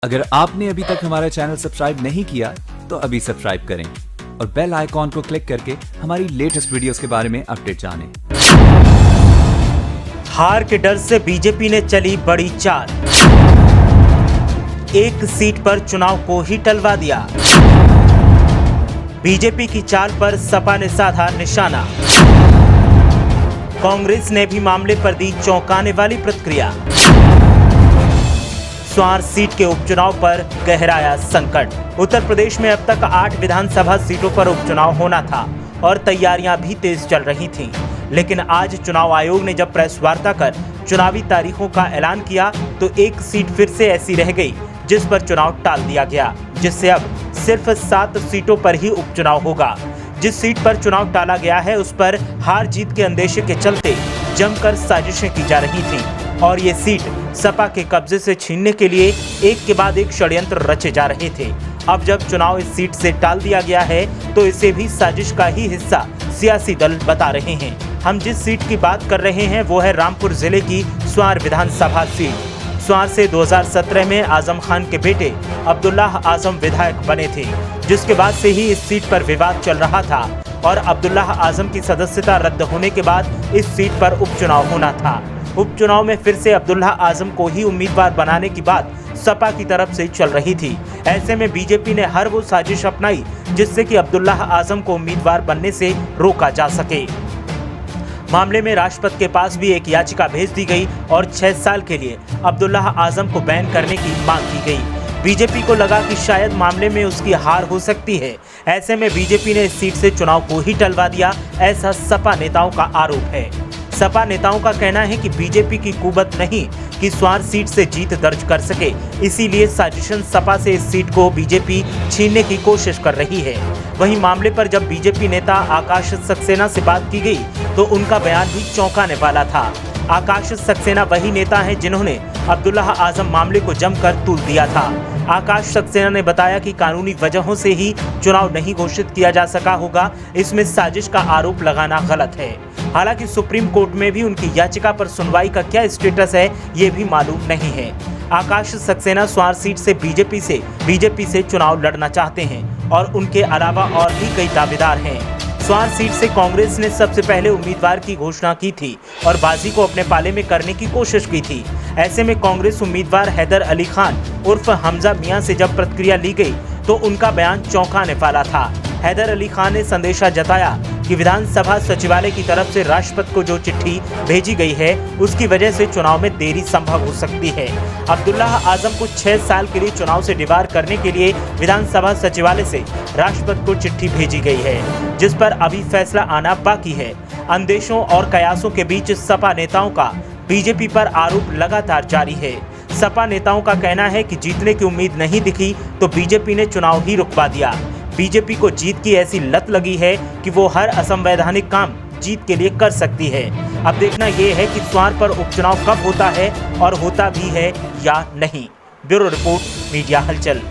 अगर आपने अभी तक हमारा चैनल सब्सक्राइब नहीं किया तो अभी सब्सक्राइब करें और बेल आइकॉन को क्लिक करके हमारी लेटेस्ट वीडियोस के बारे में अपडेट जानें। हार के डर से बीजेपी ने चली बड़ी चाल, एक सीट पर चुनाव को ही टलवा दिया। बीजेपी की चाल पर सपा ने साधा निशाना। कांग्रेस ने भी मामले पर दी चौंकाने वाली प्रतिक्रिया। स्वार सीट के उपचुनाव पर गहराया संकट। उत्तर प्रदेश में अब तक 8 विधानसभा सीटों पर उपचुनाव होना था और तैयारियां भी तेज चल रही थीं। लेकिन आज चुनाव आयोग ने जब प्रेस वार्ता कर चुनावी तारीखों का ऐलान किया तो एक सीट फिर से ऐसी रह गई जिस पर चुनाव टाल दिया गया, जिससे अब सिर्फ 7 सीटों पर ही उपचुनाव होगा। जिस सीट पर चुनाव टाला गया है उस पर हार जीत के अंदेशे के चलते जमकर साजिशें की जा रही थीं और ये सीट सपा के कब्जे से छीनने के लिए एक के बाद एक षड्यंत्र रचे जा रहे थे। अब जब चुनाव इस सीट से टाल दिया गया है तो इसे भी साजिश का ही हिस्सा सियासी दल बता रहे हैं। हम जिस सीट की बात कर रहे हैं वो है रामपुर जिले की स्वार विधानसभा सीट। स्वार से 2017 में आजम खान के बेटे अब्दुल्लाह आजम विधायक बने थे, जिसके बाद से ही इस सीट पर विवाद चल रहा था और अब्दुल्लाह आजम की सदस्यता रद्द होने के बाद इस सीट पर उपचुनाव होना था। उपचुनाव में फिर से अब्दुल्लाह आजम को ही उम्मीदवार बनाने की बात सपा की तरफ से चल रही थी। ऐसे में बीजेपी ने हर वो साजिश अपनाई जिससे कि अब्दुल्लाह आजम को उम्मीदवार बनने से रोका जा सके। मामले में राष्ट्रपति के पास भी एक याचिका भेज दी गई और 6 साल के लिए अब्दुल्लाह आजम को बैन करने की मांग की गई। बीजेपी को लगा कि शायद मामले में उसकी हार हो सकती है। ऐसे में बीजेपी ने इस सीट से चुनाव को ही टलवा दिया, ऐसा सपा नेताओं का आरोप है। सपा नेताओं का कहना है कि बीजेपी की कुबत नहीं कि स्वार सीट से जीत दर्ज कर सके, इसीलिए साजिशन सपा से इस सीट को बीजेपी छीनने की कोशिश कर रही है। वहीं मामले पर जब बीजेपी नेता आकाश सक्सेना से बात की गई तो उनका बयान भी चौंकाने वाला था। आकाश सक्सेना वही नेता हैं जिन्होंने अब्दुल्लाह आजम मामले को जमकर तूल दिया था। आकाश सक्सेना ने बताया कि कानूनी वजहों से ही चुनाव नहीं घोषित किया जा सका होगा, इसमें साजिश का आरोप लगाना गलत है। हालांकि सुप्रीम कोर्ट में भी उनकी याचिका पर सुनवाई का क्या स्टेटस है ये भी मालूम नहीं है। आकाश सक्सेना स्वार सीट से बीजेपी से चुनाव लड़ना चाहते हैं और उनके अलावा और भी कई दावेदार हैं। स्वार सीट से कांग्रेस ने सबसे पहले उम्मीदवार की घोषणा की थी और बाजी को अपने पाले में करने की कोशिश की थी। ऐसे में कांग्रेस उम्मीदवार हैदर अली खान उर्फ हमजा मियां से जब प्रतिक्रिया ली गई तो उनका बयान चौंकाने वाला था। हैदर अली खान ने संदेशा जताया कि विधानसभा सचिवालय की तरफ से राष्ट्रपति को जो चिट्ठी भेजी गई है उसकी वजह से चुनाव में देरी संभव हो सकती है। अब्दुल्लाह आजम को 6 साल के लिए चुनाव से डिबार करने के लिए विधानसभा सचिवालय से राष्ट्रपति को चिट्ठी भेजी गई है, जिस पर अभी फैसला आना बाकी है। अंदेशों और कयासों के बीच सपा नेताओं का बीजेपी पर आरोप लगातार जारी है। सपा नेताओं का कहना है कि जीतने की उम्मीद नहीं दिखी तो बीजेपी ने चुनाव ही रुकवा दिया। बीजेपी को जीत की ऐसी लत लगी है कि वो हर असंवैधानिक काम जीत के लिए कर सकती है। अब देखना ये है कि स्वार पर उपचुनाव कब होता है और होता भी है या नहीं। ब्यूरो रिपोर्ट, मीडिया हलचल।